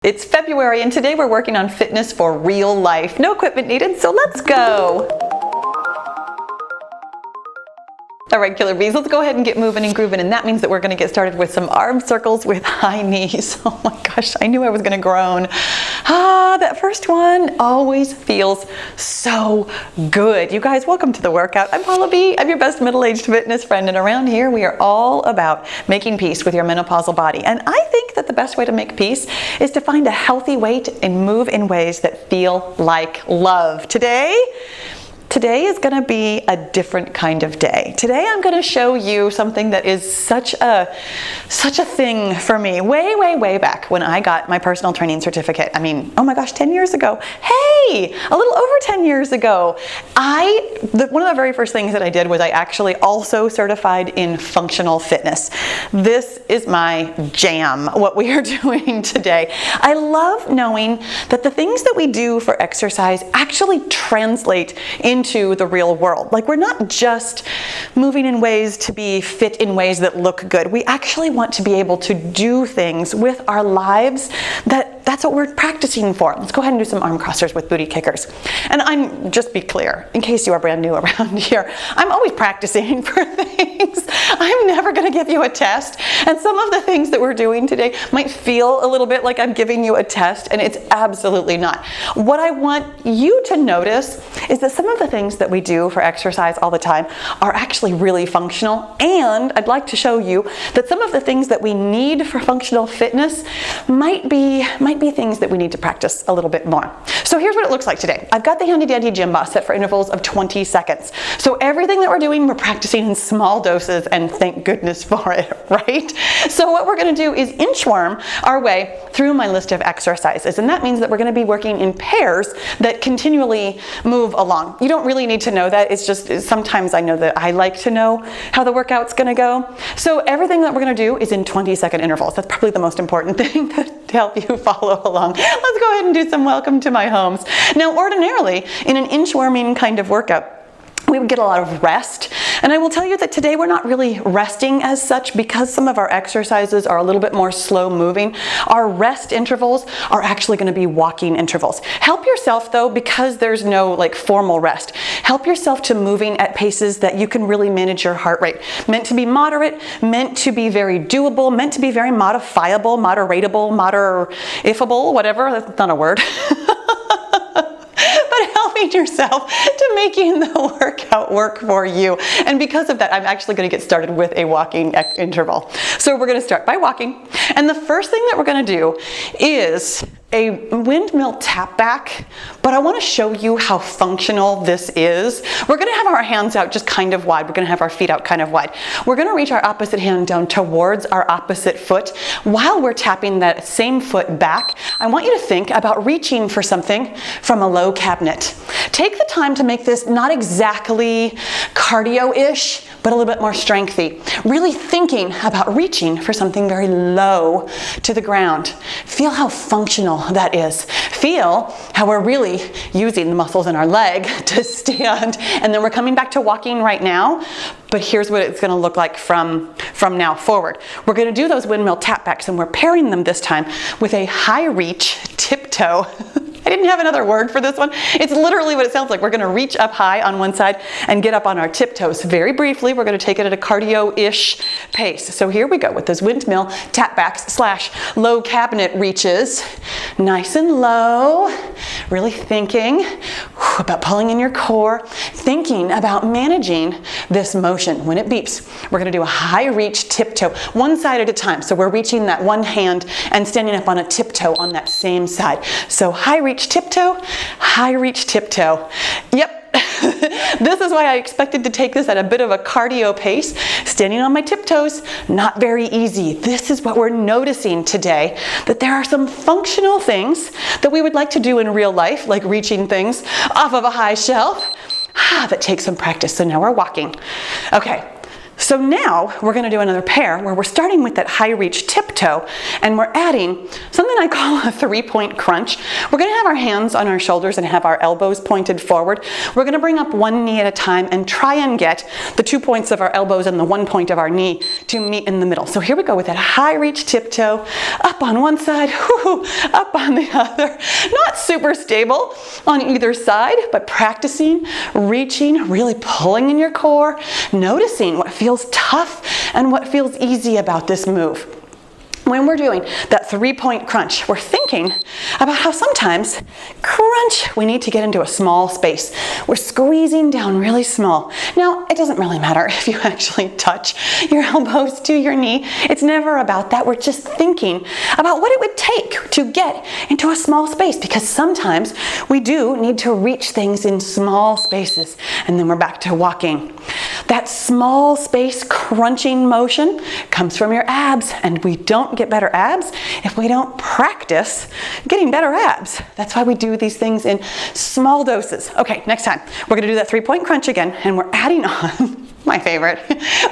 It's February and today we're working on fitness for real life. No equipment needed, so let's go. All right, Killer Bees, let's go ahead and get moving and grooving, and that means that we're going to get started with some arm circles with high knees. Oh my gosh, I knew I was going to groan. That first one always feels so good. You guys, welcome to the workout. I'm Paula B. I'm your best middle-aged fitness friend, and around here we are all about making peace with your menopausal body. And I think that the best way to make peace is to find a healthy way and move in ways that feel like love. Today is going to be a different kind of day. Today I'm going to show you something that is such a thing for me. Way back when I got my personal training certificate. I mean, oh my gosh, 10 years ago. Hey, a little over 10 years ago. One of the very first things that I did was I actually also certified in functional fitness. This is my jam, what we are doing today. I love knowing that the things that we do for exercise actually translate into the real world. Like, we're not just moving in ways to be fit in ways that look good. We actually want to be able to do things with our lives that's what we're practicing for. Let's go ahead and do some arm crossers with booty kickers. And just be clear, in case you are brand new around here, I'm always practicing for things. I'm never going to give you a test. And some of the things that we're doing today might feel a little bit like I'm giving you a test, and it's absolutely not. What I want you to notice is that some of the things that we do for exercise all the time are actually really functional. And I'd like to show you that some of the things that we need for functional fitness might be things that we need to practice a little bit more. So here's what it looks like today. I've got the handy dandy gym bot set for intervals of 20 seconds. So everything that we're doing, we're practicing in small doses, and thank goodness for it, right? So what we're going to do is inchworm our way through my list of exercises. And that means that we're going to be working in pairs that continually move along. You don't really need to know that. It's just sometimes I know that I like to know how the workout's going to go. So everything that we're going to do is in 20-second intervals. That's probably the most important thing to help you follow along. Let's go ahead and do some welcome to my homes. Now, ordinarily, in an inchworming kind of workout, we would get a lot of rest. And I will tell you that today we're not really resting as such because some of our exercises are a little bit more slow moving. Our rest intervals are actually going to be walking intervals. Help yourself though, because there's no formal rest. Help yourself to moving at paces that you can really manage your heart rate. Meant to be moderate, meant to be very doable, meant to be very modifiable, moderatable, moderifable, whatever. That's not a word. Helping yourself to making the workout work for you. And because of that, I'm actually going to get started with a walking interval. So we're going to start by walking. And the first thing that we're going to do is a windmill tap back, but I want to show you how functional this is. We're going to have our hands out just kind of wide. We're going to have our feet out kind of wide. We're going to reach our opposite hand down towards our opposite foot. While we're tapping that same foot back, I want you to think about reaching for something from a low cabinet. Take the time to make this not exactly cardio-ish, but a little bit more strengthy. Really thinking about reaching for something very low to the ground. Feel how functional that is. Feel how we're really using the muscles in our leg to stand. And then we're coming back to walking right now. But here's what it's going to look like from now forward. We're going to do those windmill tap backs, and we're pairing them this time with a high reach tiptoe. I didn't have another word for this one. It's literally what it sounds like. We're going to reach up high on one side and get up on our tiptoes. Very briefly, we're going to take it at a cardio-ish pace. So here we go with those windmill tap backs / low cabinet reaches. Nice and low. Really thinking about pulling in your core. Thinking about managing this motion. When it beeps, we're going to do a high reach tiptoe, one side at a time. So we're reaching that one hand and standing up on a tiptoe on that same side. So high reach tiptoe, high reach tiptoe. Yep. This is why I expected to take this at a bit of a cardio pace. Standing on my tiptoes, not very easy. This is what we're noticing today, that there are some functional things that we would like to do in real life, like reaching things off of a high shelf, that takes some practice. So now we're walking. Okay. So now we're going to do another pair where we're starting with that high reach tiptoe, and we're adding something I call a 3-point crunch. We're going to have our hands on our shoulders and have our elbows pointed forward. We're going to bring up one knee at a time and try and get the 2 points of our elbows and the 1 point of our knee to meet in the middle. So here we go with that high reach tiptoe, up on one side, up on the other. Not super stable on either side, but practicing, reaching, really pulling in your core, noticing what feels tough and what feels easy about this move. When we're doing that 3-point crunch, we're thinking about how sometimes crunch, we need to get into a small space. We're squeezing down really small. Now, it doesn't really matter if you actually touch your elbows to your knee. It's never about that. We're just thinking about what it would take to get into a small space, because sometimes we do need to reach things in small spaces, and then we're back to walking. That small space crunching motion comes from your abs, and we don't get better abs if we don't practice getting better abs. That's why we do these things in small doses. Okay, next time we're going to do that 3-point crunch again, and we're adding on my favorite.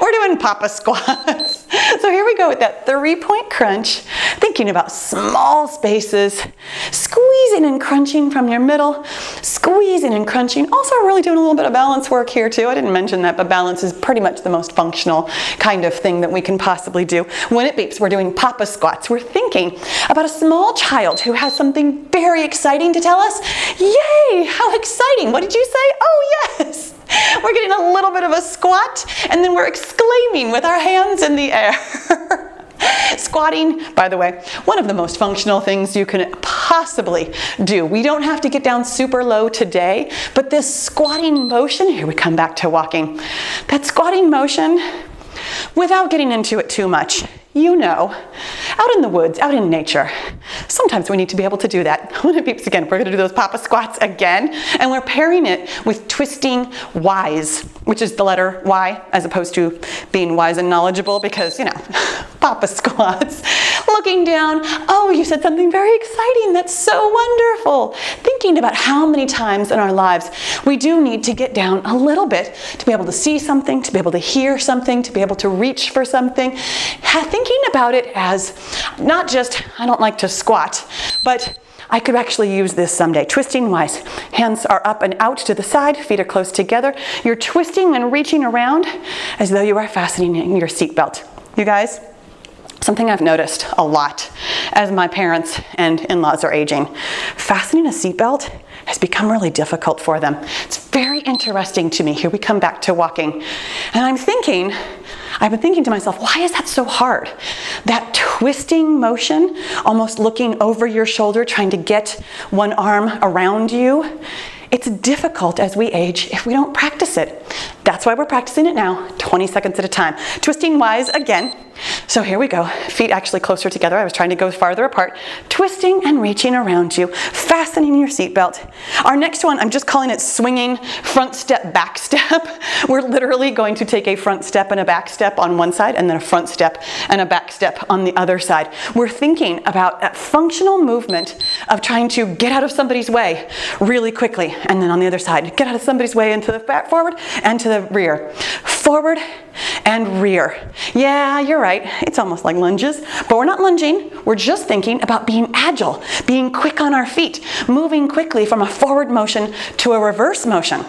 We're doing papa squats. So here we go with that 3-point crunch, thinking about small spaces, squeezing and crunching from your middle, squeezing and crunching. Also really doing a little bit of balance work here too. I didn't mention that, but balance is pretty much the most functional kind of thing that we can possibly do. When it beeps, we're doing papa squats. We're thinking about a small child who has something very exciting to tell us. Yay, how exciting. What did you say? Oh yes. We're getting a little bit of a squat, and then we're exclaiming with our hands in the air. Squatting, by the way, one of the most functional things you can possibly do. We don't have to get down super low today, but this squatting motion, here we come back to walking. That squatting motion, without getting into it too much, you know, out in the woods, out in nature, sometimes we need to be able to do that. When it beeps again, we're going to do those papa squats again, and we're pairing it with twisting Ys, which is the letter Y, as opposed to being wise and knowledgeable, because, you know, papa squats. Looking down, oh, you said something very exciting. That's so wonderful. Thinking about how many times in our lives we do need to get down a little bit to be able to see something, to be able to hear something, to be able to reach for something. Thinking about it as not just, I don't like to squat, but I could actually use this someday. Twisting Ys. Hands are up and out to the side, feet are close together. You're twisting and reaching around as though you are fastening your seatbelt. You guys, something I've noticed a lot as my parents and in-laws are aging. Fastening a seatbelt has become really difficult for them. It's very interesting to me. Here we come back to walking. And I've been thinking to myself, why is that so hard? That twisting motion, almost looking over your shoulder, trying to get one arm around you. It's difficult as we age if we don't practice it. That's why we're practicing it now, 20 seconds at a time. Twisting Ys again. So here we go. Feet actually closer together. I was trying to go farther apart. Twisting and reaching around you. Fastening your seatbelt. Our next one, I'm just calling it swinging front step, back step. We're literally going to take a front step and a back step on one side, and then a front step and a back step on the other side. We're thinking about that functional movement of trying to get out of somebody's way really quickly. And then on the other side, get out of somebody's way into the back forward and to the rear. Forward and rear. Yeah, you're right. It's almost like lunges, but we're not lunging. We're just thinking about being agile, being quick on our feet, moving quickly from a forward motion to a reverse motion.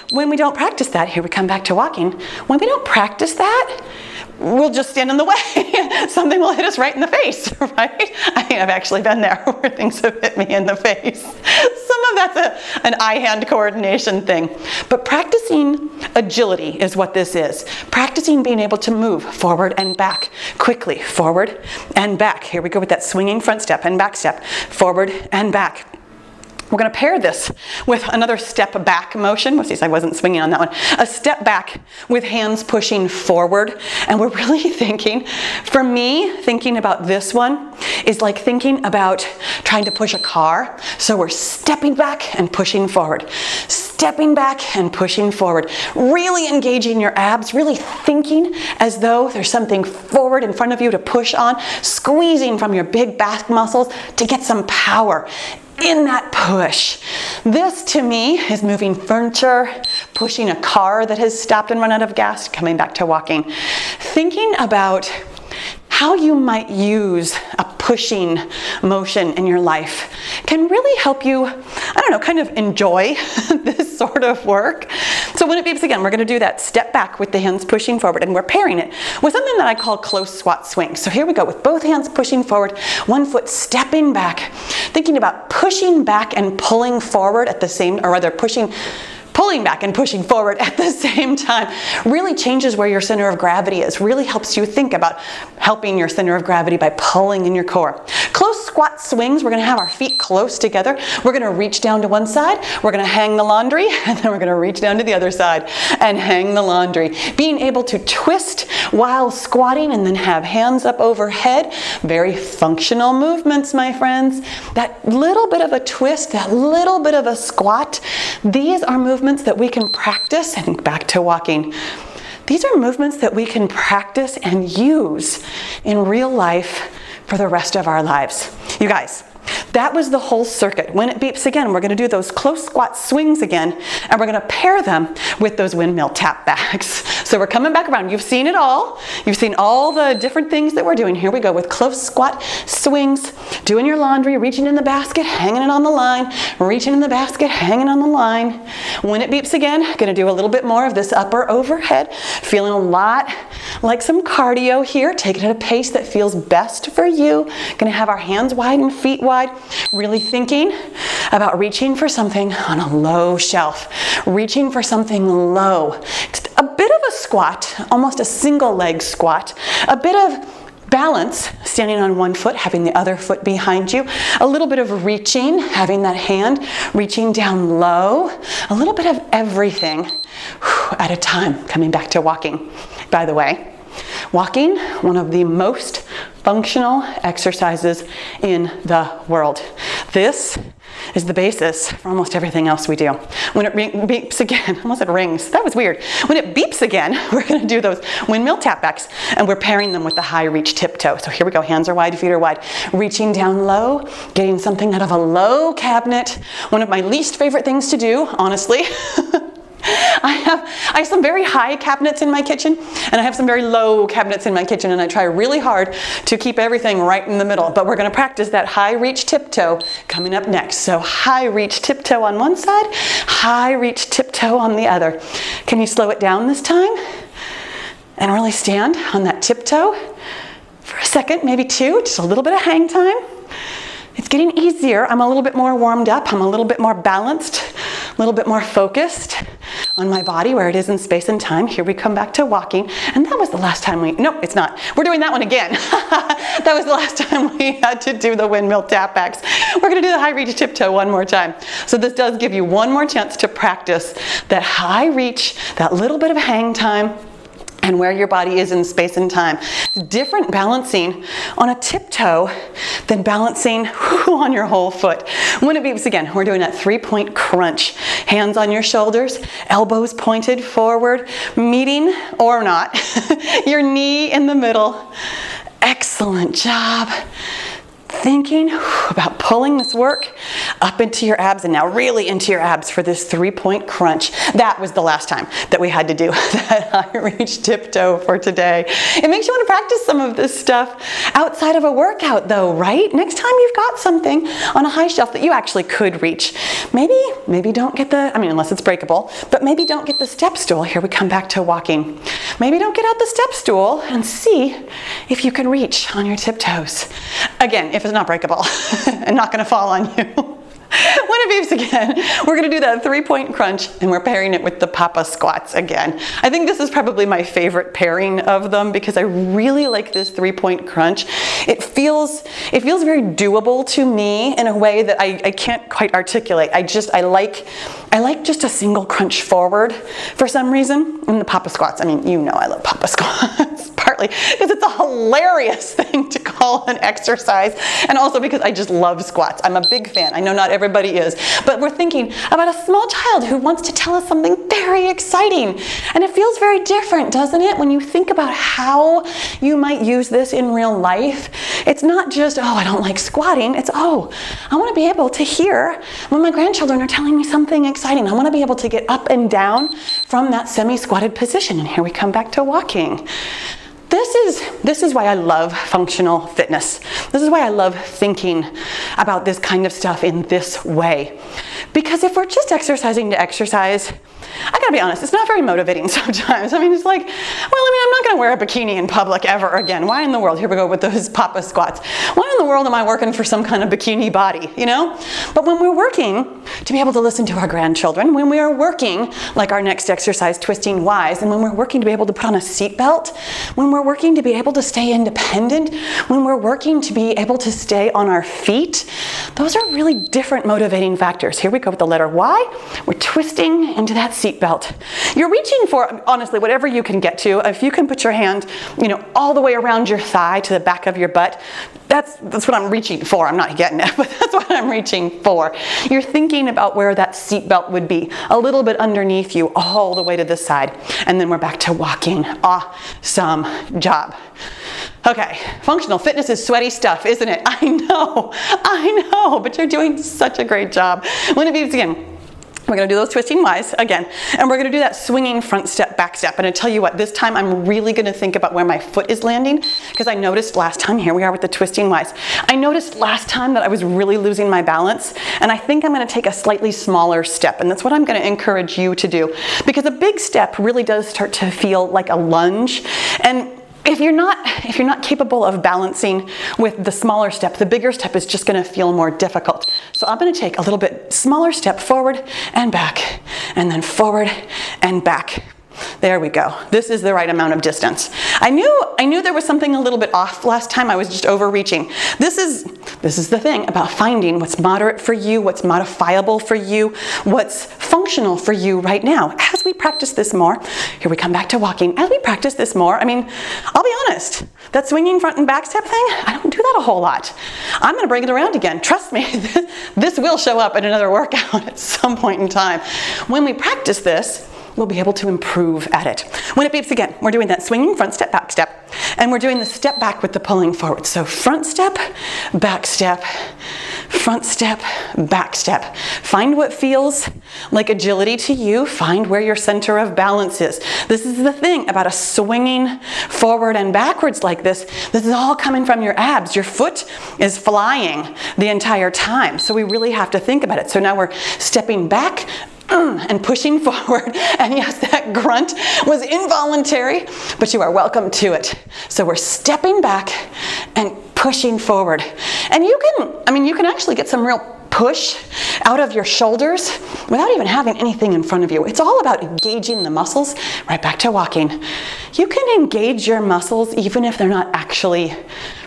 When we don't practice that, here we come back to walking. When we don't practice that, we'll just stand in the way. Something will hit us right in the face, right? I mean, I've actually been there where things have hit me in the face. Some of that's an eye-hand coordination thing. But practicing agility is what this is. Practicing being able to move forward and back quickly, forward and back. Here we go with that swinging front step and back step, forward and back. We're going to pair this with another step back motion. Whoopsies, I wasn't swinging on that one. A step back with hands pushing forward. And we're really thinking, for me, thinking about this one is like thinking about trying to push a car. So we're stepping back and pushing forward. Stepping back and pushing forward. Really engaging your abs, really thinking as though there's something forward in front of you to push on. Squeezing from your big back muscles to get some power in that push. This to me is moving furniture, pushing a car that has stopped and run out of gas, coming back to walking. Thinking about how you might use a pushing motion in your life can really help you, I don't know, kind of enjoy this sort of work. So when it beeps again, we're going to do that step back with the hands pushing forward, and we're pairing it with something that I call close squat swing. So here we go with both hands pushing forward, one foot stepping back, thinking about pushing back and pulling forward at the same, or rather pulling back and pushing forward at the same time. Really changes where your center of gravity is. Really helps you think about helping your center of gravity by pulling in your core. Close squat swings, we're gonna have our feet close together. We're gonna reach down to one side, we're gonna hang the laundry, and then we're gonna reach down to the other side and hang the laundry. Being able to twist while squatting and then have hands up overhead. Very functional movements, my friends. That little bit of a twist, that little bit of a squat, these are movements that we can practice, and back to walking. These are movements that we can practice and use in real life for the rest of our lives. You guys, that was the whole circuit. When it beeps again, we're going to do those close squat swings again, and we're going to pair them with those windmill tap backs. So we're coming back around. You've seen it all. You've seen all the different things that we're doing. Here we go with close squat swings, doing your laundry, reaching in the basket, hanging it on the line, reaching in the basket, hanging on the line. When it beeps again, going to do a little bit more of this upper overhead, feeling a lot like some cardio here. Take it at a pace that feels best for you. Going to have our hands wide and feet wide. Really thinking about reaching for something on a low shelf. Reaching for something low. It's a bit of a squat, almost a single leg squat. A bit of balance, standing on one foot, having the other foot behind you. A little bit of reaching, having that hand reaching down low. A little bit of everything at a time, coming back to walking. By the way, walking, one of the most functional exercises in the world. This is the basis for almost everything else we do. When it beeps again, almost it rings, that was weird. When it beeps again, we're gonna do those windmill tap backs, and we're pairing them with the high reach tiptoe. So here we go, hands are wide, feet are wide. Reaching down low, getting something out of a low cabinet. One of my least favorite things to do, honestly. I have some very high cabinets in my kitchen, and I have some very low cabinets in my kitchen, and I try really hard to keep everything right in the middle. But we're going to practice that high reach tiptoe coming up next. So high reach tiptoe on one side, high reach tiptoe on the other. Can you slow it down this time? And really stand on that tiptoe for a second, maybe two, just a little bit of hang time. It's getting easier. I'm a little bit more warmed up. I'm a little bit more balanced, a little bit more focused on my body where it is in space and time. Here we come back to walking. And that was the last time no, it's not. We're doing that one again. That was the last time we had to do the windmill tap backs. We're going to do the high reach tiptoe one more time. So this does give you one more chance to practice that high reach, that little bit of hang time, and where your body is in space and time. Different balancing on a tiptoe than balancing on your whole foot. When it beeps again, we're doing that 3-point crunch. Hands on your shoulders, elbows pointed forward, meeting or not, your knee in the middle. Excellent job. Thinking about pulling this work up into your abs, and now really into your abs for this 3-point crunch. That was the last time that we had to do that high reach tiptoe for today. It makes you want to practice some of this stuff outside of a workout though, right? Next time you've got something on a high shelf that you actually could reach. Maybe don't get unless it's breakable, but maybe don't get the step stool. Here we come back to walking. Maybe don't get out the step stool and see if you can reach on your tiptoes. Again, if it's not breakable and not going to fall on you. When it beeps again, we're going to do that 3-point crunch, and we're pairing it with the papa squats again. I think this is probably my favorite pairing of them because I really like this 3-point crunch. It feels very doable to me in a way that I can't quite articulate. I like just a single crunch forward for some reason. And the papa squats, I love papa squats. Partly partly because it's a hilarious thing to call an exercise, and also because I just love squats. I'm a big fan. I know not everybody is, but we're thinking about a small child who wants to tell us something very exciting, and it feels very different, doesn't it, when you think about how you might use this in real life? It's not just, oh, I don't like squatting. It's, oh, I want to be able to hear when my grandchildren are telling me something exciting. I want to be able to get up and down from that semi-squatted position. And here we come back to walking. This is why I love functional fitness. This is why I love thinking about this kind of stuff in this way. Because if we're just exercising to exercise, I gotta be honest, it's not very motivating sometimes. I mean, it's like, well, I'm not gonna wear a bikini in public ever again. Why in the world? Here we go with those papa squats. Why in the world am I working for some kind of bikini body, you know? But when we're working to be able to listen to our grandchildren, when we are working, like our next exercise, twisting Ys, and when we're working to be able to put on a seatbelt, when we're working to be able to stay independent, when we're working to be able to stay on our feet, those are really different motivating factors. Here we go with the letter Y. We're twisting into that seatbelt. You're reaching for, honestly, whatever you can get to. If you can put your hand, all the way around your thigh to the back of your butt, that's what I'm reaching for. I'm not getting it, but that's what I'm reaching for. You're thinking about where that seatbelt would be, a little bit underneath you, all the way to the side. And then we're back to walking. Awesome job. Okay, functional fitness is sweaty stuff, isn't it? I know, but you're doing such a great job. When it beeps again, we're going to do those twisting Ys again, and we're going to do that swinging front step, back step. And I tell you what, this time I'm really going to think about where my foot is landing, because I noticed last time, here we are with the twisting Ys, I noticed last time that I was really losing my balance, and I think I'm going to take a slightly smaller step, and that's what I'm going to encourage you to do, because a big step really does start to feel like a lunge. And if you're not capable of balancing with the smaller step, the bigger step is just going to feel more difficult. So I'm going to take a little bit smaller step forward and back, and then forward and back. There we go. This is the right amount of distance. I knew there was something a little bit off last time. I was just overreaching. This is the thing about finding what's moderate for you, what's modifiable for you, what's functional for you right now. As we practice this more, here we come back to walking. As we practice this more, I'll be honest, that swinging front and back step thing, I don't do that a whole lot. I'm going to bring it around again. Trust me, this will show up in another workout at some point in time. When we practice this, we'll be able to improve at it. When it beeps again, we're doing that swinging front step, back step, and we're doing the step back with the pulling forward. So front step, back step, front step, back step. Find what feels like agility to you. Find where your center of balance is. This is the thing about a swinging forward and backwards like this. This is all coming from your abs. Your foot is flying the entire time. So we really have to think about it. So now we're stepping back, and pushing forward, and yes, that grunt was involuntary, but you are welcome to it. So we're stepping back and pushing forward, and you can actually get some real push out of your shoulders without even having anything in front of you. It's all about engaging the muscles. Right back to walking. You can engage your muscles even if they're not actually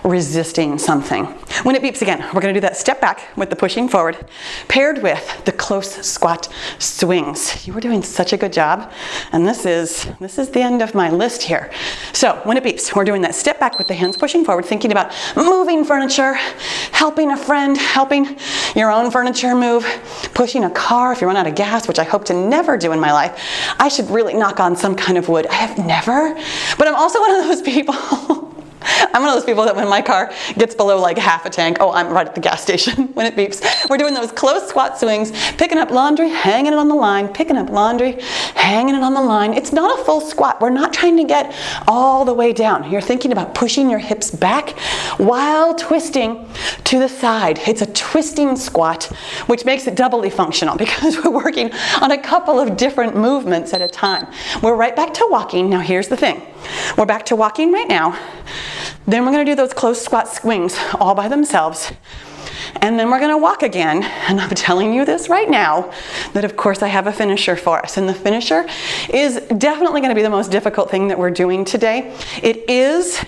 resisting something. When it beeps again, we're going to do that step back with the pushing forward, paired with the close squat swings. You were doing such a good job, and this is the end of my list here. So when it beeps, we're doing that step back with the hands pushing forward, thinking about moving furniture, helping a friend, helping your own furniture move, pushing a car if you run out of gas, which I hope to never do in my life. I should really knock on some kind of wood. I have never, but I'm also one of those people I'm one of those people that when my car gets below like half a tank, I'm right at the gas station when it beeps. We're doing those close squat swings, picking up laundry, hanging it on the line, picking up laundry, hanging it on the line. It's not a full squat. We're not trying to get all the way down. You're thinking about pushing your hips back while twisting to the side. It's a twisting squat, which makes it doubly functional because we're working on a couple of different movements at a time. We're right back to walking. Now here's the thing. We're back to walking right now. Then we're going to do those close squat swings all by themselves. And then we're going to walk again. And I'm telling you this right now, that of course I have a finisher for us. And the finisher is definitely going to be the most difficult thing that we're doing today. It is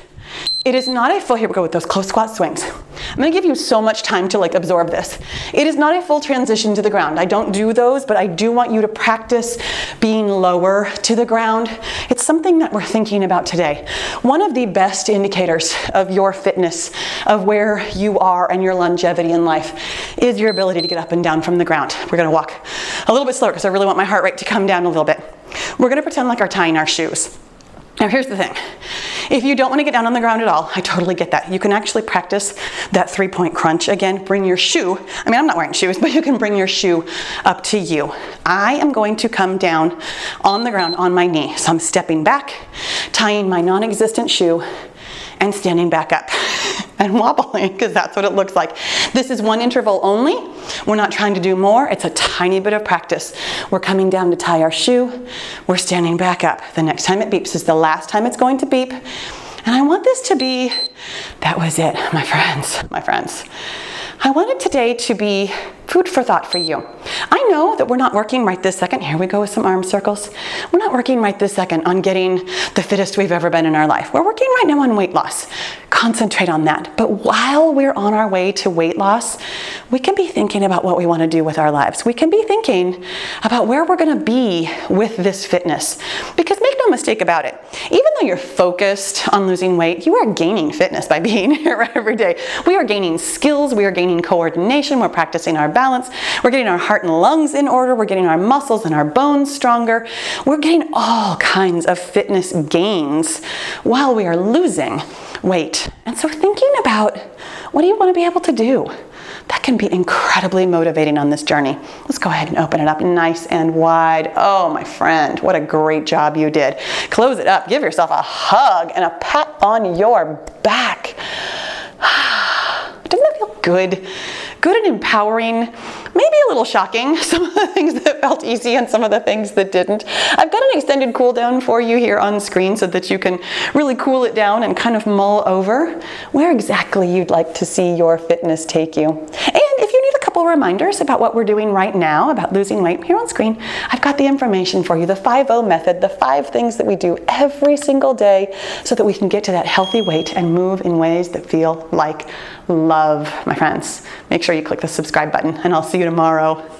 It is not a full, here we go with those close squat swings. I'm gonna give you so much time to absorb this. It is not a full transition to the ground. I don't do those, but I do want you to practice being lower to the ground. It's something that we're thinking about today. One of the best indicators of your fitness, of where you are and your longevity in life, is your ability to get up and down from the ground. We're gonna walk a little bit slower because I really want my heart rate to come down a little bit. We're gonna pretend like we're tying our shoes. Now here's the thing, if you don't want to get down on the ground at all, I totally get that. You can actually practice that 3-point crunch. Again, bring your shoe, I mean I'm not wearing shoes, but you can bring your shoe up to you. I am going to come down on the ground on my knee. So I'm stepping back, tying my non-existent shoe, and standing back up and wobbling, because that's what it looks like. This is one interval only. We're not trying to do more. It's a tiny bit of practice. We're coming down to tie our shoe. We're standing back up. The next time it beeps is the last time it's going to beep. And I want this to be, that was it, my friends. I wanted today to be food for thought for you. I know that we're not working right this second. Here we go with some arm circles. We're not working right this second on getting the fittest we've ever been in our life. We're working right now on weight loss. Concentrate on that. But while we're on our way to weight loss, we can be thinking about what we want to do with our lives. We can be thinking about where we're going to be with this fitness. Because make no mistake about it, even though you're focused on losing weight, you are gaining fitness by being here every day. We are gaining skills. We are gaining coordination. We're practicing our balance. We're getting our heart and lungs in order. We're getting our muscles and our bones stronger. We're getting all kinds of fitness gains while we are losing weight. And so thinking about, what do you want to be able to do? That can be incredibly motivating on this journey. Let's go ahead and open it up nice and wide. Oh, my friend, what a great job you did. Close it up. Give yourself a hug and a pat on your back. Doesn't that feel good? Good and empowering, maybe a little shocking, some of the things that felt easy and some of the things that didn't. I've got an extended cool down for you here on screen so that you can really cool it down and kind of mull over where exactly you'd like to see your fitness take you. And if you need a couple reminders about what we're doing right now about losing weight, here on screen, I've got the information for you, the 5-0 method, the 5 things that we do every single day so that we can get to that healthy weight and move in ways that feel like love, my friends. Make sure you click the subscribe button, and I'll see you tomorrow.